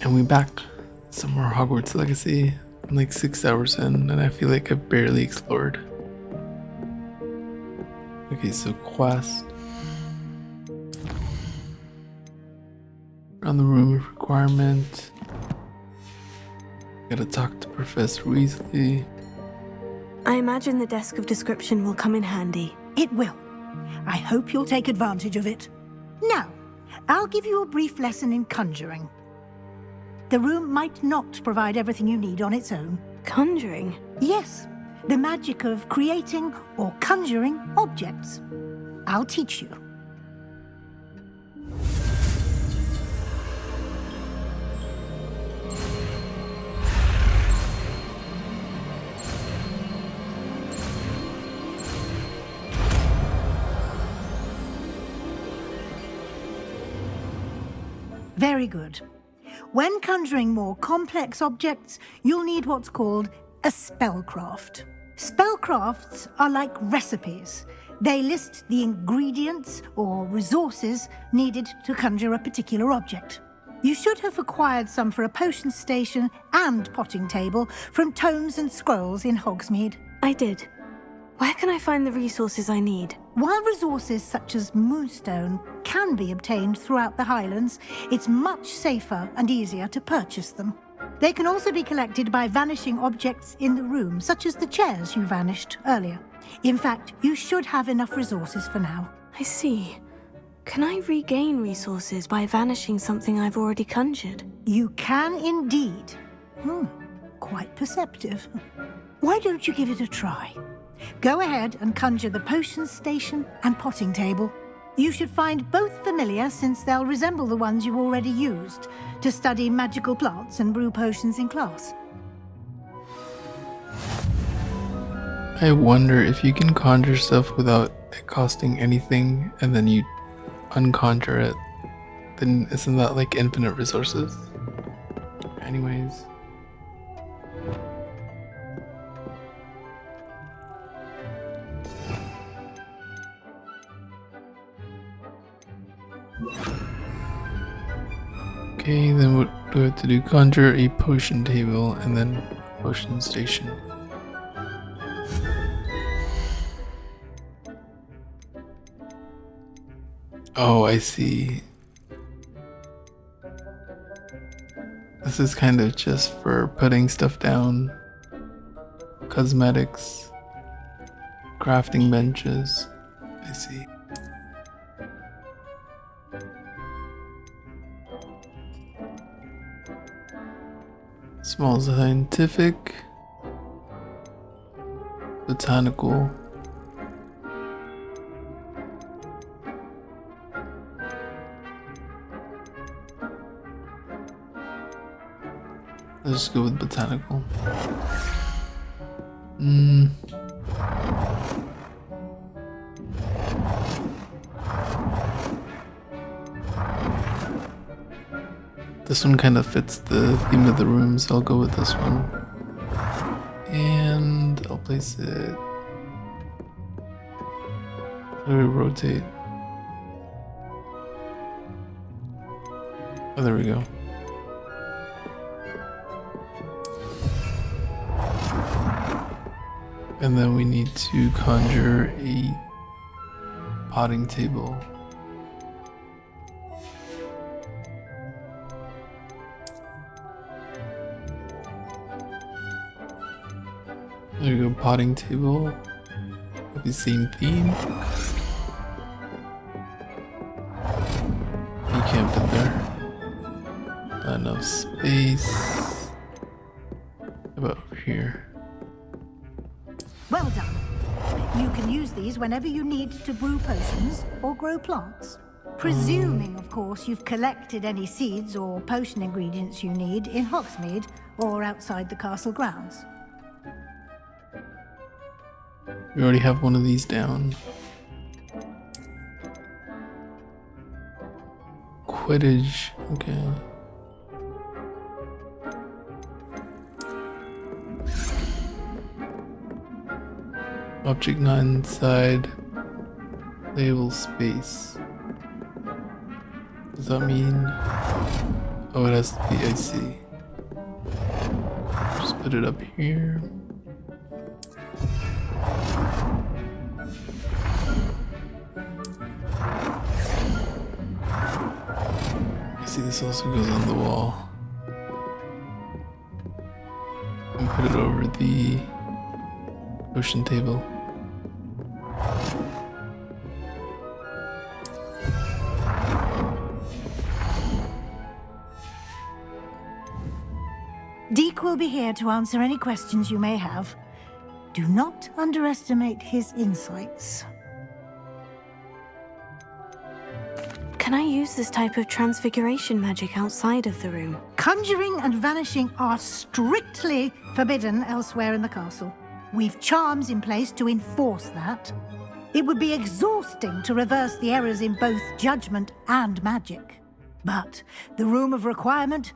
And we back. Some more Hogwarts Legacy. I'm like 6 hours in and I feel like I've barely explored. Okay, so quest. Around the room of requirement. Gotta talk to Professor Weasley. I imagine the desk of description will come in handy. It will. I hope you'll take advantage of it. Now, I'll give you a brief lesson in conjuring. The room might not provide everything you need on its own. Conjuring? Yes, the magic of creating or conjuring objects. I'll teach you. Very good. When conjuring more complex objects, you'll need what's called a spellcraft. Spellcrafts are like recipes. They list the ingredients or resources needed to conjure a particular object. You should have acquired some for a potion station and potting table from tomes and scrolls in Hogsmeade. I did. Where can I find the resources I need? While resources such as moonstone can be obtained throughout the Highlands, it's much safer and easier to purchase them. They can also be collected by vanishing objects in the room, such as the chairs you vanished earlier. In fact, you should have enough resources for now. I see. Can I regain resources by vanishing something I've already conjured? You can indeed. Quite perceptive. Why don't you give it a try? Go ahead and conjure the potion station and potting table. You should find both familiar since they'll resemble the ones you've already used to study magical plants and brew potions in class. I wonder if you can conjure stuff without it costing anything and then you unconjure it, then isn't that like infinite resources? Anyways. Okay, then what do I have to do? Conjure a potion table and then potion station. Oh, I see. This is kind of just for putting stuff down. Cosmetics. Crafting benches. I see. Small scientific, botanical, let's go with botanical. This one kind of fits the theme of the room, so I'll go with this one. And I'll place it. How do we rotate? Oh, there we go. And then we need to conjure a potting table. There you go, potting table with the same theme. You can't fit there. Not enough space. How about over here? Well done. You can use these whenever you need to brew potions or grow plants. Presuming, of course, you've collected any seeds or potion ingredients you need in Hogsmeade or outside the castle grounds. We already have one of these down. Quidditch, okay. Object not inside playable space. Does that mean Oh, it has to be, I see. Just put it up here. I see this also goes on the wall. And put it over the ocean table. Deke will be here to answer any questions you may have. Do not underestimate his insights. Can I use this type of transfiguration magic outside of the room? Conjuring and vanishing are strictly forbidden elsewhere in the castle. We've charms in place to enforce that. It would be exhausting to reverse the errors in both judgment and magic. But the Room of Requirement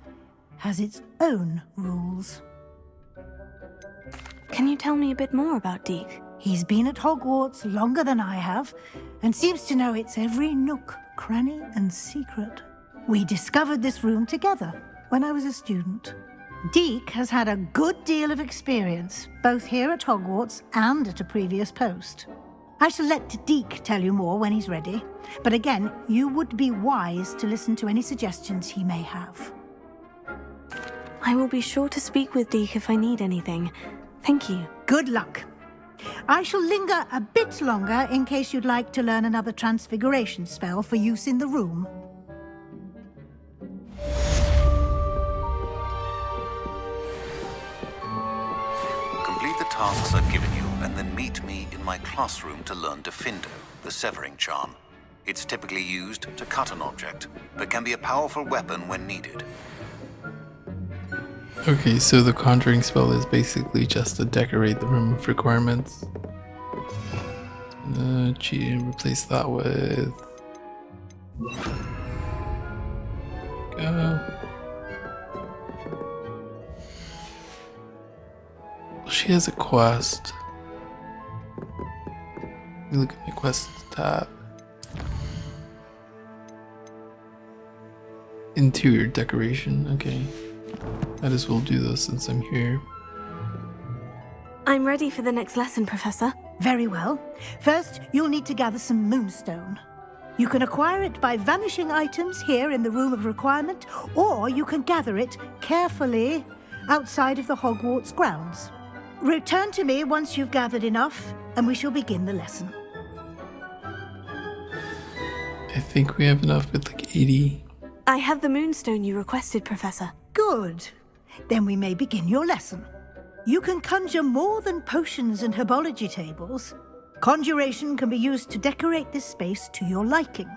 has its own rules. Can you tell me a bit more about Deke? He's been at Hogwarts longer than I have, and seems to know its every nook, cranny, and secret. We discovered this room together when I was a student. Deke has had a good deal of experience, both here at Hogwarts and at a previous post. I shall let Deke tell you more when he's ready, but again, you would be wise to listen to any suggestions he may have. I will be sure to speak with Deke if I need anything. Thank you. Good luck. I shall linger a bit longer in case you'd like to learn another transfiguration spell for use in the room. Complete the tasks I've given you, and then meet me in my classroom to learn Confringo, the severing charm. It's typically used to cut an object, but can be a powerful weapon when needed. Okay, so the Conjuring spell is basically just to decorate the Room of Requirements. Cheat and replace that with... She has a quest. Let me look at my quest tab. Interior decoration, okay. Might as well do those since I'm here. I'm ready for the next lesson, Professor. Very well. First, you'll need to gather some moonstone. You can acquire it by vanishing items here in the Room of Requirement, or you can gather it carefully outside of the Hogwarts grounds. Return to me once you've gathered enough, and we shall begin the lesson. I think we have enough with like 80. I have the moonstone you requested, Professor. Good. Then we may begin your lesson. You can conjure more than potions and herbology tables. Conjuration can be used to decorate this space to your liking.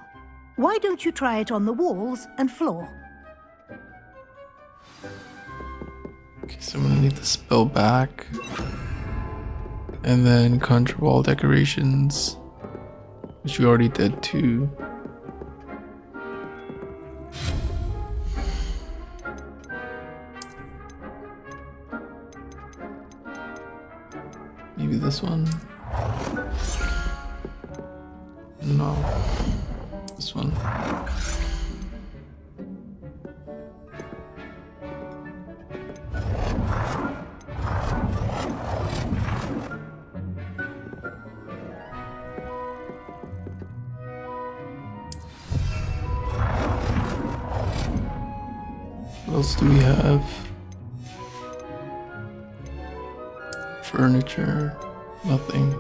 Why don't you try it on the walls and floor? Okay, so I'm gonna need the spell back. And then conjure wall decorations, which we already did too. Maybe this one? No. This one. What else do we have? Furniture, nothing.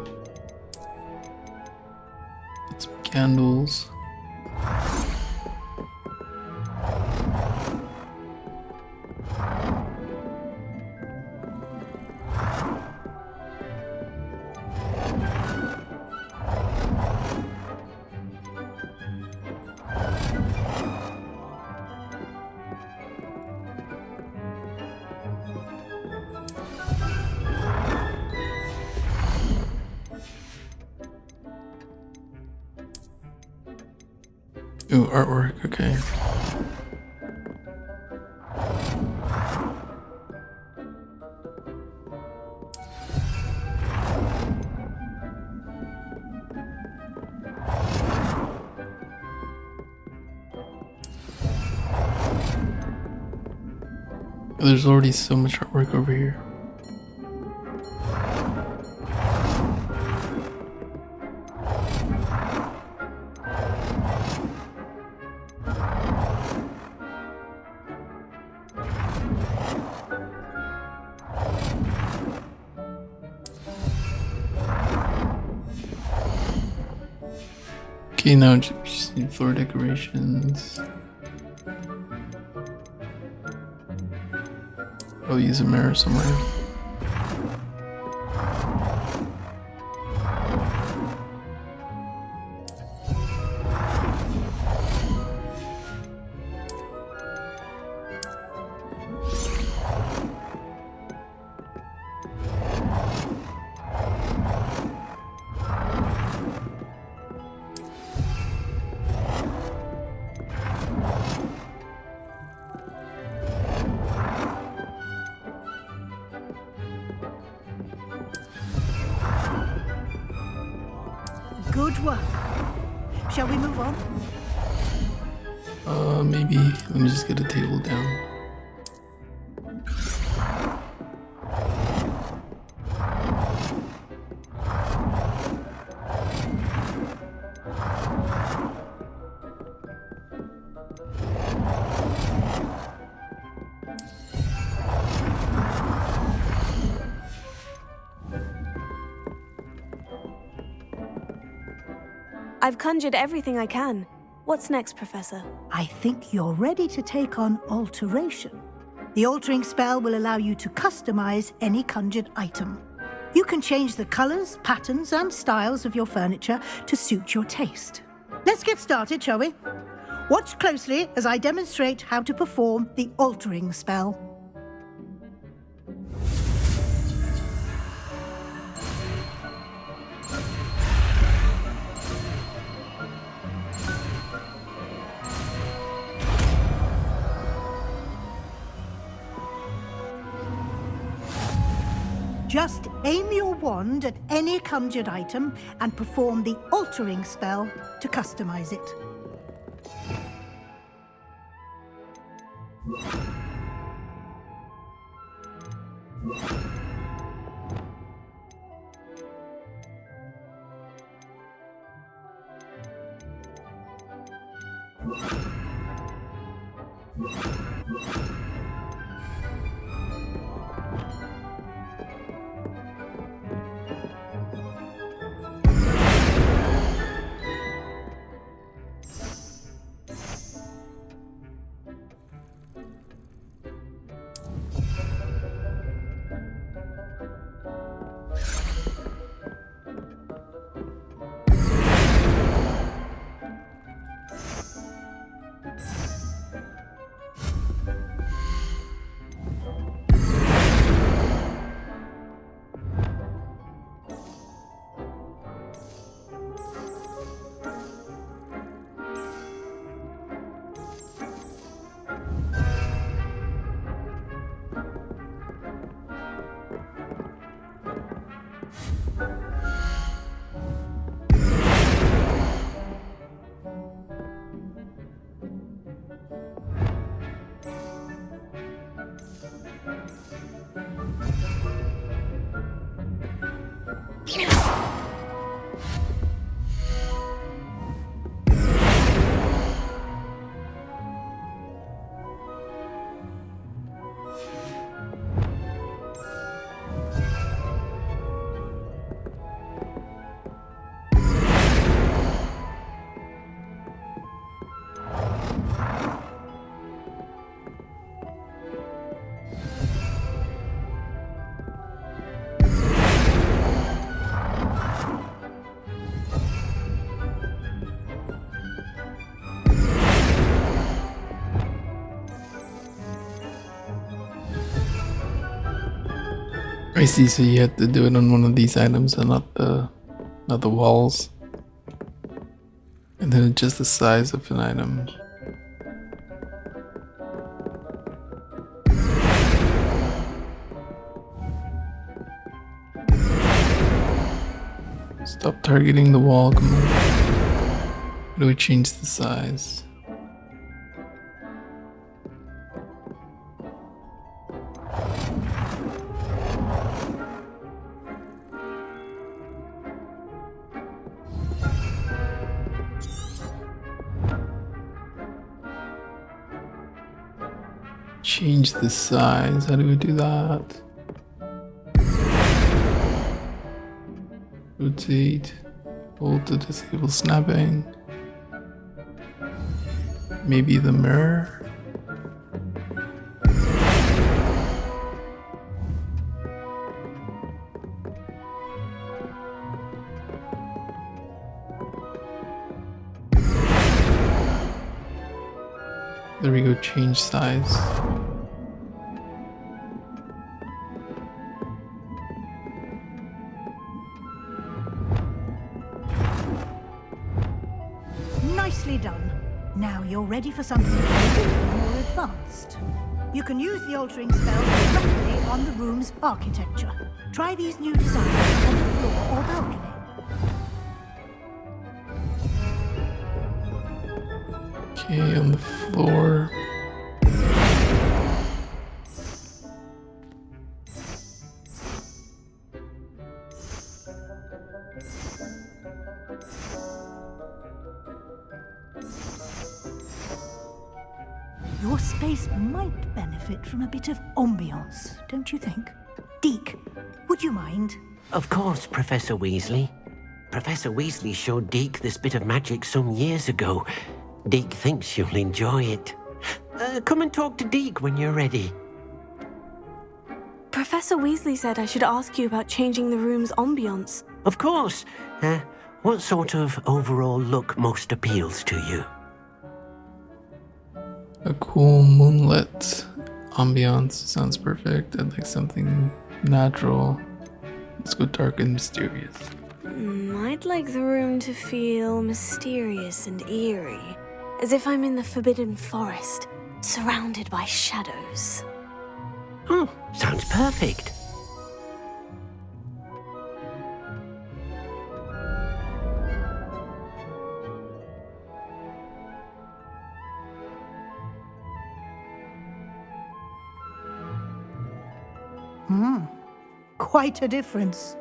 Get some candles. Ooh, artwork, okay. There's already so much artwork over here. Okay, now we just need floor decorations. I'll use a mirror somewhere. Good work. Shall we move on? Maybe. Let me just get a table down. I've conjured everything I can. What's next, Professor? I think you're ready to take on alteration. The altering spell will allow you to customize any conjured item. You can change the colors, patterns, and styles of your furniture to suit your taste. Let's get started, shall we? Watch closely as I demonstrate how to perform the altering spell. Just aim your wand at any conjured item and perform the altering spell to customize it. I see, so you have to do it on one of these items and not the walls. And then adjust the size of an item. Stop targeting the wall, come on. How do we change the size? Change the size. How do we do that? Rotate. Hold to disable snapping. Maybe the mirror? There we go, change size. Nicely done. Now you're ready for something a little more advanced. You can use the altering spell directly on the room's architecture. Try these new designs on the floor or balcony. Okay, on the floor. Your space might benefit from a bit of ambiance, don't you think? Deke, would you mind? Of course, Professor Weasley. Professor Weasley showed Deke this bit of magic some years ago. Deke thinks you'll enjoy it. Come and talk to Deke when you're ready. Professor Weasley said I should ask you about changing the room's ambiance. Of course. What sort of overall look most appeals to you? A cool moonlit ambiance sounds perfect. I'd like something natural. Let's go dark and mysterious. I'd like the room to feel mysterious and eerie, as if I'm in the Forbidden Forest, surrounded by shadows. Oh, sounds perfect. Quite a difference.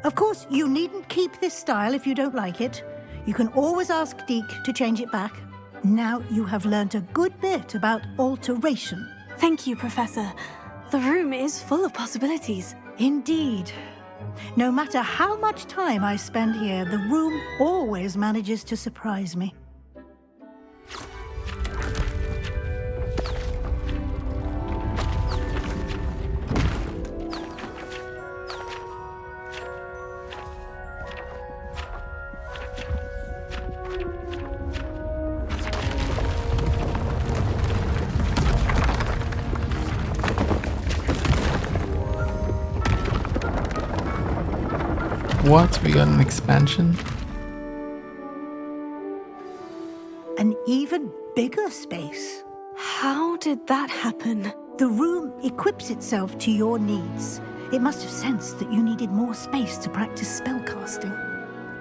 Of course, you needn't keep this style if you don't like it. You can always ask Deke to change it back. Now you have learnt a good bit about alteration. Thank you, Professor. The room is full of possibilities. Indeed. No matter how much time I spend here, the room always manages to surprise me. What? We got an expansion? An even bigger space. How did that happen? The room equips itself to your needs. It must have sensed that you needed more space to practice spellcasting.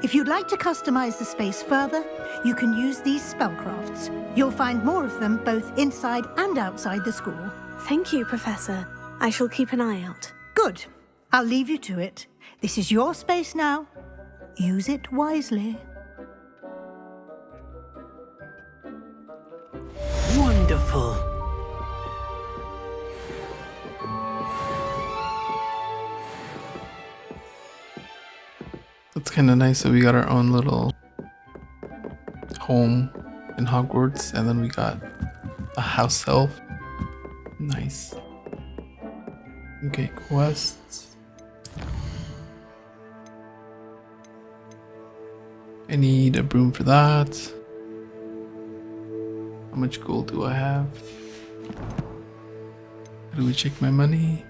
If you'd like to customize the space further, you can use these spellcrafts. You'll find more of them both inside and outside the school. Thank you, Professor. I shall keep an eye out. Good. I'll leave you to it. This is your space now. Use it wisely. Wonderful. That's kind of nice. So we got our own little home in Hogwarts, and then we got a house elf. Nice. Okay, quests. I need a broom for that. How much gold do I have? How do we check my money?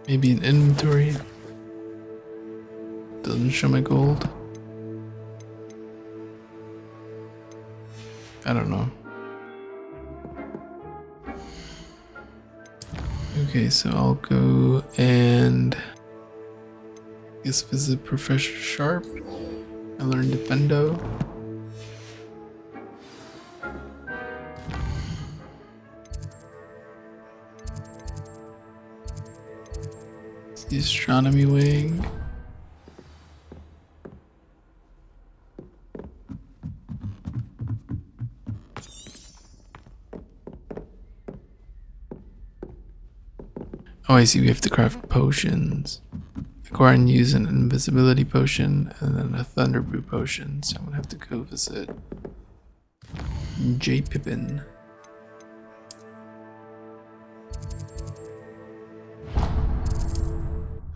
Maybe an inventory. Doesn't show my gold. I don't know. Okay, so I'll go and I guess visit Professor Sharp and learn Defendo. The astronomy wing. Oh, I see. We have to craft potions. Acquire and use an invisibility potion and then a thunder brew potion. So I'm gonna have to go visit J. Pippin.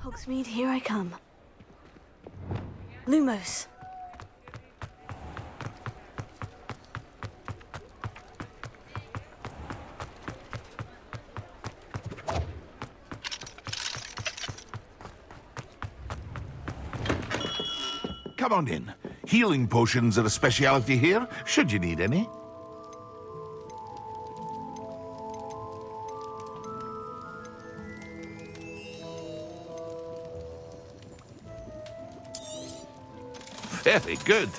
Hogsmeade, here I come. Lumos. Come on in. Healing potions are a speciality here, should you need any. Very good.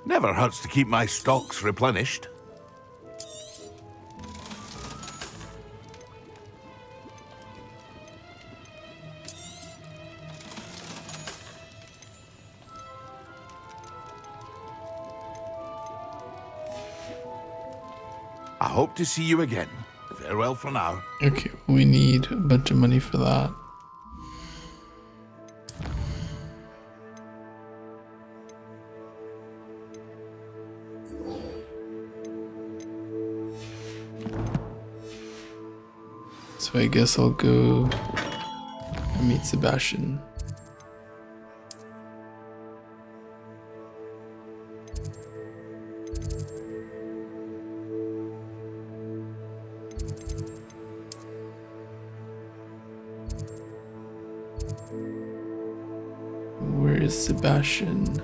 Never hurts to keep my stocks replenished. I hope to see you again. Farewell for now. Okay, we need a bunch of money for that. So I guess I'll go and meet Sebastian. Where is Sebastian?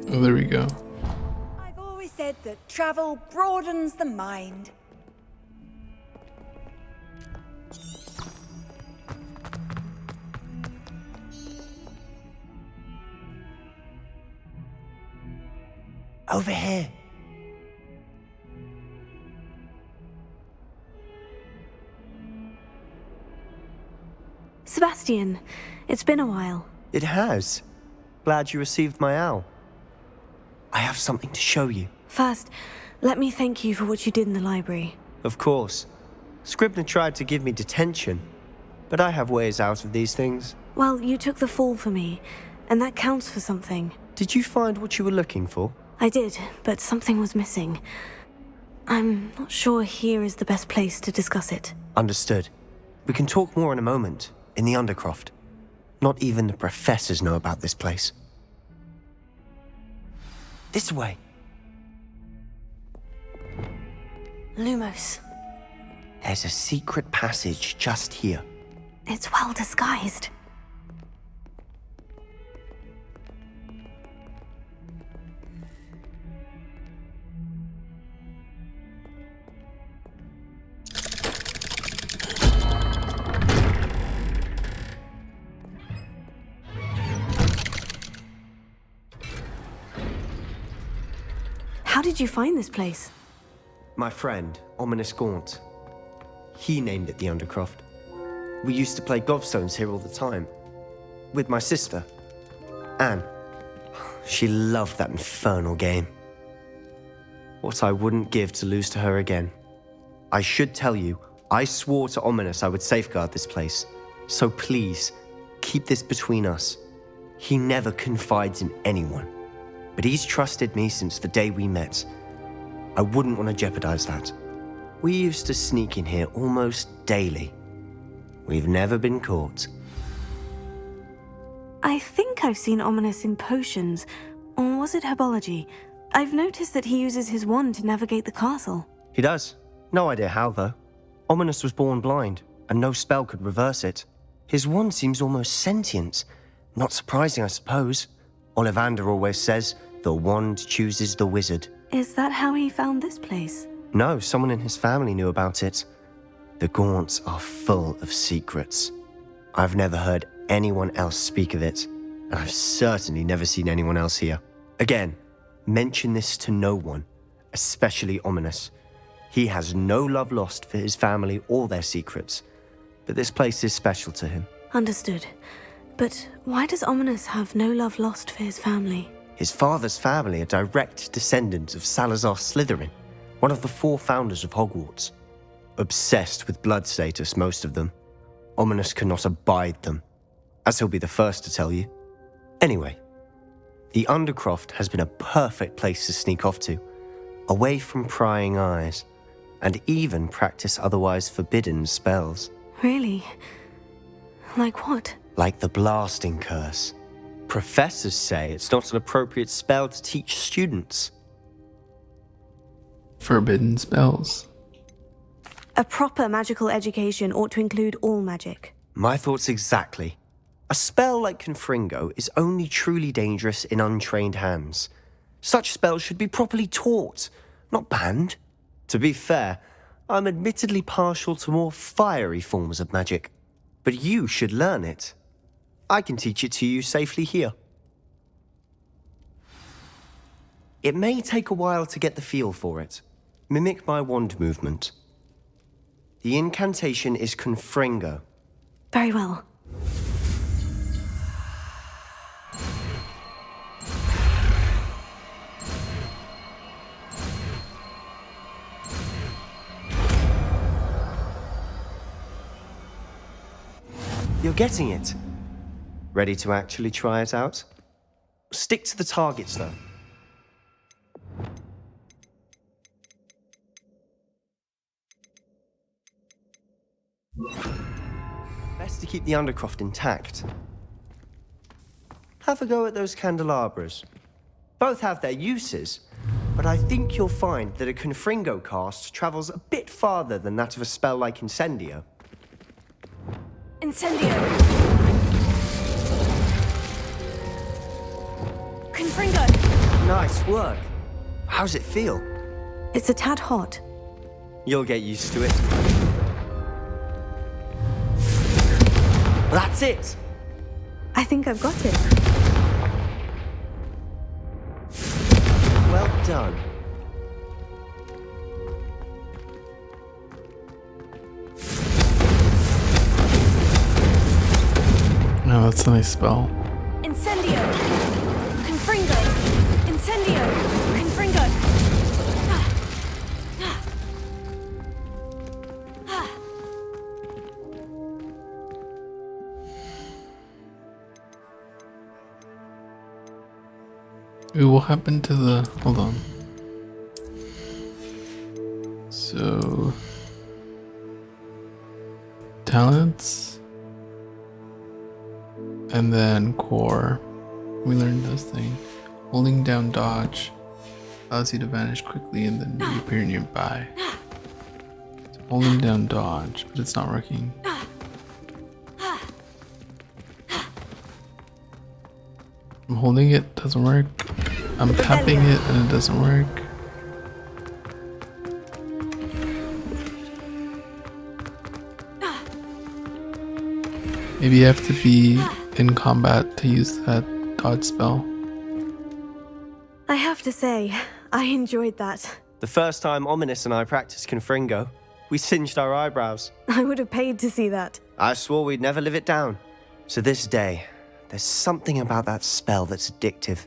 Oh, there we go. I've always said that travel broadens the mind. Over here. Sebastian, it's been a while. It has. Glad you received my owl. I have something to show you. First, let me thank you for what you did in the library. Of course. Scribner tried to give me detention, but I have ways out of these things. Well, you took the fall for me, and that counts for something. Did you find what you were looking for? I did, but something was missing. I'm not sure here is the best place to discuss it. Understood. We can talk more in a moment, in the Undercroft. Not even the professors know about this place. This way. Lumos. There's a secret passage just here. It's well disguised. How did you find this place? My friend, Ominous Gaunt. He named it the Undercroft. We used to play gobstones here all the time. With my sister, Anne. She loved that infernal game. What I wouldn't give to lose to her again. I should tell you, I swore to Ominous I would safeguard this place. So please, keep this between us. He never confides in anyone. But he's trusted me since the day we met. I wouldn't want to jeopardize that. We used to sneak in here almost daily. We've never been caught. I think I've seen Ominous in potions. Or was it herbology? I've noticed that he uses his wand to navigate the castle. He does. No idea how, though. Ominous was born blind, and no spell could reverse it. His wand seems almost sentient. Not surprising, I suppose. Ollivander always says, the wand chooses the wizard. Is that how he found this place? No, someone in his family knew about it. The Gaunts are full of secrets. I've never heard anyone else speak of it. And I've certainly never seen anyone else here. Again, mention this to no one, especially Ominous. He has no love lost for his family or their secrets, but this place is special to him. Understood. But why does Ominous have no love lost for his family? His father's family are direct descendants of Salazar Slytherin, one of the 4 founders of Hogwarts. Obsessed with blood status, most of them. Ominous cannot abide them, as he'll be the first to tell you. Anyway, the Undercroft has been a perfect place to sneak off to, away from prying eyes, and even practice otherwise forbidden spells. Really? Like what? Like the blasting curse. Professors say it's not an appropriate spell to teach students. Forbidden spells. A proper magical education ought to include all magic. My thoughts exactly. A spell like Confringo is only truly dangerous in untrained hands. Such spells should be properly taught, not banned. To be fair, I'm admittedly partial to more fiery forms of magic. But you should learn it. I can teach it to you safely here. It may take a while to get the feel for it. Mimic my wand movement. The incantation is Confringo. Very well. You're getting it. Ready to actually try it out? Stick to the targets, though. Best to keep the Undercroft intact. Have a go at those candelabras. Both have their uses, but I think you'll find that a Confringo cast travels a bit farther than that of a spell like Incendio. Incendio! Confringo! Nice work. How's it feel? It's a tad hot. You'll get used to it. That's it! I think I've got it. Well done. No, that's a nice spell. Incendio! Confringo! Incendio! Confringo! Ooh, what happened to the... Hold on. So... Talents. And then core. We learned this thing. Holding down dodge allows you to vanish quickly and then reappear nearby. So holding down dodge, but it's not working. I'm holding it, doesn't work. I'm tapping it and it doesn't work. Maybe you have to be in combat to use that dodge spell. I have to say, I enjoyed that. The first time Ominous and I practiced Confringo, we singed our eyebrows. I would have paid to see that. I swore we'd never live it down. To this day, there's something about that spell that's addictive.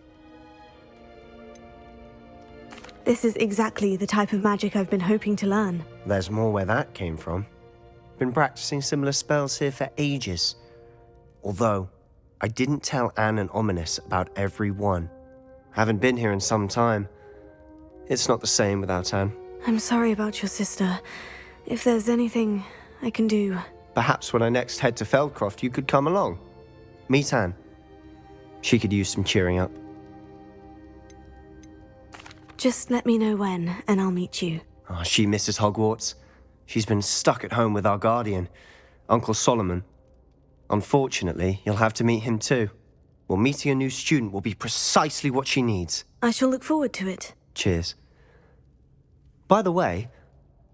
This is exactly the type of magic I've been hoping to learn. There's more where that came from. Been practicing similar spells here for ages. Although, I didn't tell Anne and Ominous about every one. Haven't been here in some time. It's not the same without Anne. I'm sorry about your sister. If there's anything I can do... Perhaps when I next head to Feldcroft, you could come along. Meet Anne. She could use some cheering up. Just let me know when, and I'll meet you. Oh, she misses Hogwarts. She's been stuck at home with our guardian, Uncle Solomon. Unfortunately, you'll have to meet him too. Well, meeting a new student will be precisely what she needs. I shall look forward to it. Cheers. By the way,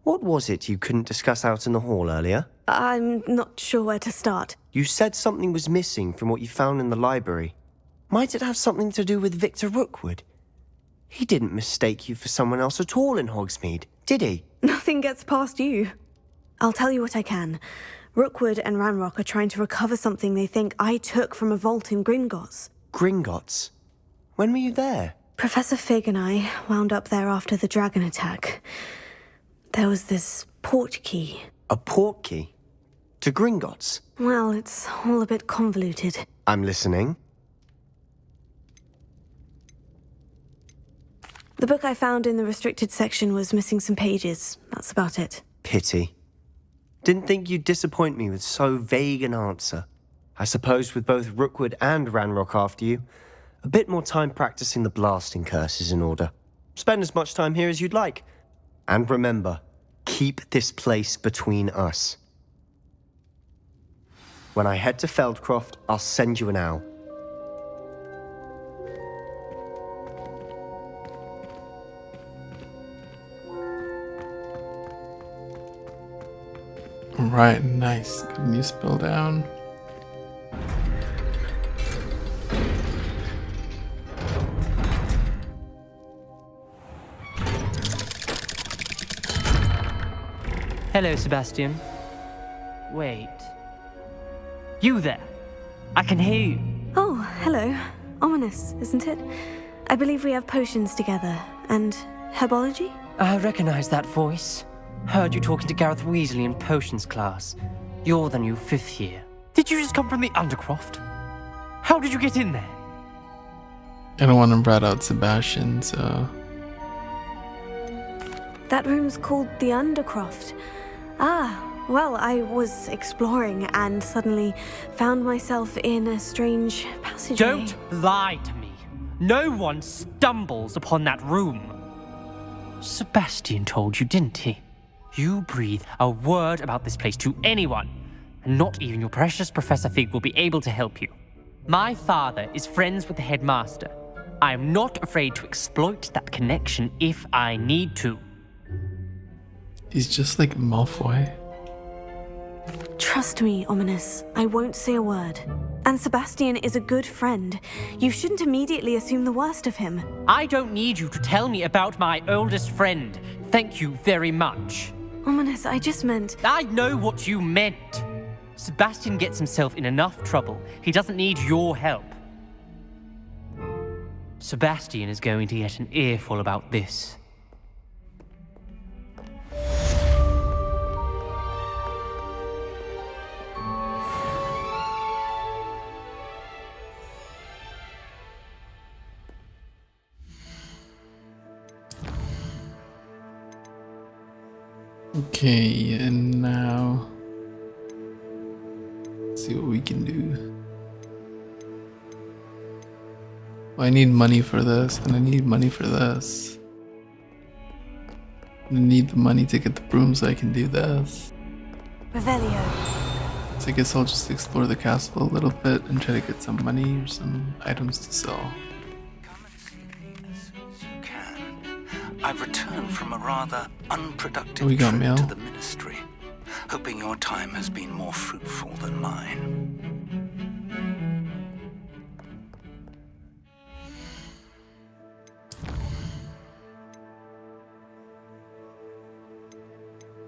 what was it you couldn't discuss out in the hall earlier? I'm not sure where to start. You said something was missing from what you found in the library. Might it have something to do with Victor Rookwood? He didn't mistake you for someone else at all in Hogsmeade, did he? Nothing gets past you. I'll tell you what I can. Rookwood and Ranrock are trying to recover something they think I took from a vault in Gringotts. Gringotts? When were you there? Professor Fig and I wound up there after the dragon attack. There was this port key. A port key? To Gringotts? Well, it's all a bit convoluted. I'm listening. The book I found in the restricted section was missing some pages. That's about it. Pity. Didn't think you'd disappoint me with so vague an answer. I suppose with both Rookwood and Ranrock after you, a bit more time practicing the blasting curse is in order. Spend as much time here as you'd like. And remember, keep this place between us. When I head to Feldcroft, I'll send you an owl. Right, nice. Good new spell down. Hello, Sebastian. Wait. You there? I can hear you. Oh, hello. Ominous, isn't it? I believe we have potions together. And herbology? I recognize that voice. Heard you talking to Gareth Weasley in potions class. You're the new 5th year. Did you just come from the Undercroft? How did you get in there? I don't want to rat out Sebastian, so... That room's called the Undercroft. Ah, well, I was exploring and suddenly found myself in a strange passageway. Don't lie to me. No one stumbles upon that room. Sebastian told you, didn't he? You breathe a word about this place to anyone, and not even your precious Professor Fig will be able to help you. My father is friends with the headmaster. I am not afraid to exploit that connection if I need to. He's just like Malfoy. Trust me, Ominous. I won't say a word. And Sebastian is a good friend. You shouldn't immediately assume the worst of him. I don't need you to tell me about my oldest friend. Thank you very much. Ominous, I just meant... I know what you meant. Sebastian gets himself in enough trouble. He doesn't need your help. Sebastian is going to get an earful about this. Okay, and now... let's see what we can do. Well, I need money for this, and I need money for this. And I need the money to get the broom so I can do this. Revelio. So I guess I'll just explore the castle a little bit and try to get some money or some items to sell. Come and see me as soon as you can. I've returned from a rather unproductive We got trip mail. to the ministry, hoping your time has been more fruitful than mine.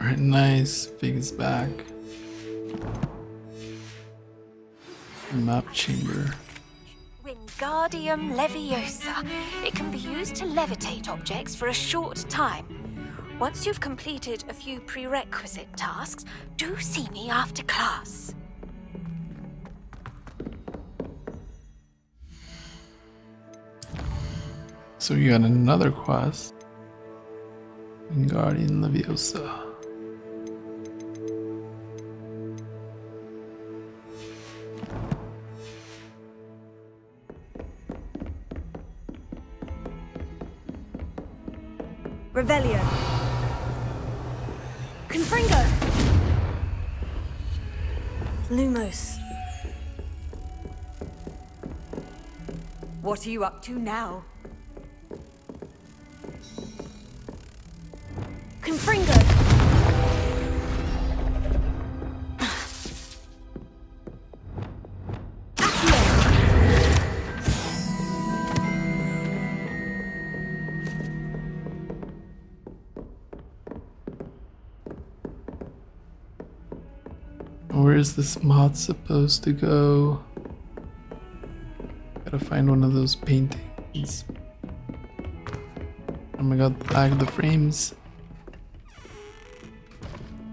Alright, nice. Fig is back. Map chamber. Wingardium Leviosa. It can be used to levitate objects for a short time. Once you've completed a few prerequisite tasks, do see me after class. So we got another quest. Wingardium Leviosa. Revelio. Confringo. Lumos. What are you up to now? Confringo. Where is this moth supposed to go? Gotta find one of those paintings. Oh my god, the lag of the frames.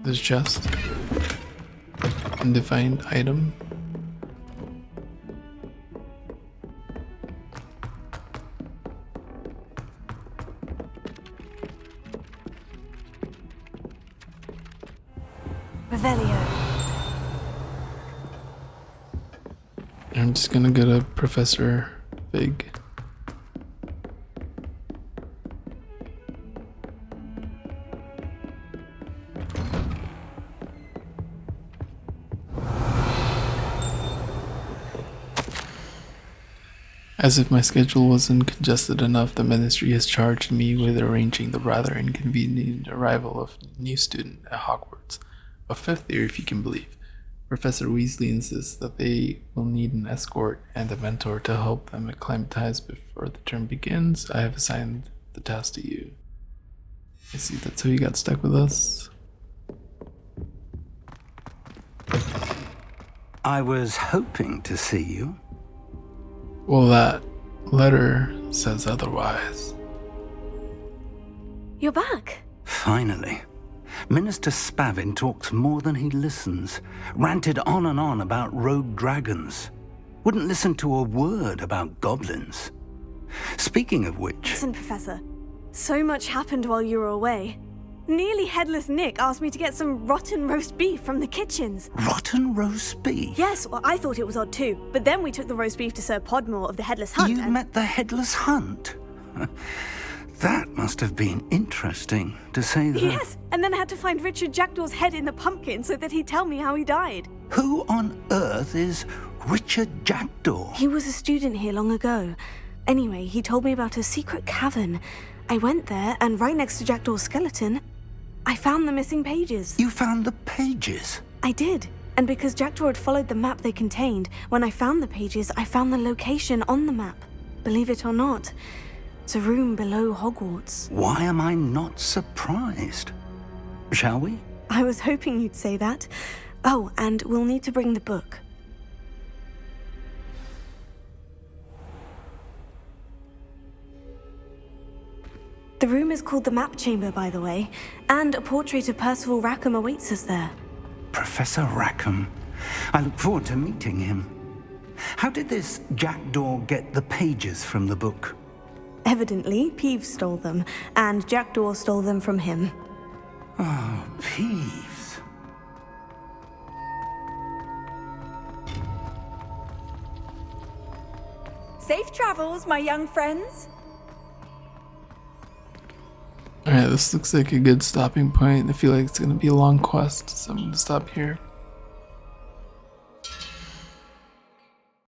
This chest. Undefined item. Revelio. I'm just gonna go to Professor Fig. As if my schedule wasn't congested enough, the ministry has charged me with arranging the rather inconvenient arrival of a new student at Hogwarts. A fifth year, if you can believe. Professor Weasley insists that they will need an escort and a mentor to help them acclimatize before the term begins. I have assigned the task to you. I see, that's how you got stuck with us. I was hoping to see you. Well, that letter says otherwise. You're back. Finally. Minister Spavin talks more than he listens. Ranted on and on about rogue dragons. Wouldn't listen to a word about goblins. Speaking of which... Listen, Professor. So much happened while you were away. Nearly Headless Nick asked me to get some rotten roast beef from the kitchens. Rotten roast beef? Yes, well, I thought it was odd too. But then we took the roast beef to Sir Podmore of the Headless Hunt. You met the Headless Hunt? That must have been interesting, to say the... Yes, and then I had to find Richard Jackdaw's head in the pumpkin so that he'd tell me how he died. Who on earth is Richard Jackdaw? He was a student here long ago. Anyway, he told me about a secret cavern. I went there, and right next to Jackdaw's skeleton, I found the missing pages. You found the pages? I did. And because Jackdaw had followed the map they contained, when I found the pages, I found the location on the map. Believe it or not, it's a room below Hogwarts. Why am I not surprised? Shall we? I was hoping you'd say that. Oh, and we'll need to bring the book. The room is called the Map Chamber, by the way, and a portrait of Percival Rackham awaits us there. Professor Rackham. I look forward to meeting him. How did this Jackdaw get the pages from the book? Evidently, Peeves stole them, and Jackdaw stole them from him. Oh, Peeves. Safe travels, my young friends. Alright, this looks like a good stopping point. I feel like it's gonna be a long quest, so I'm gonna stop here.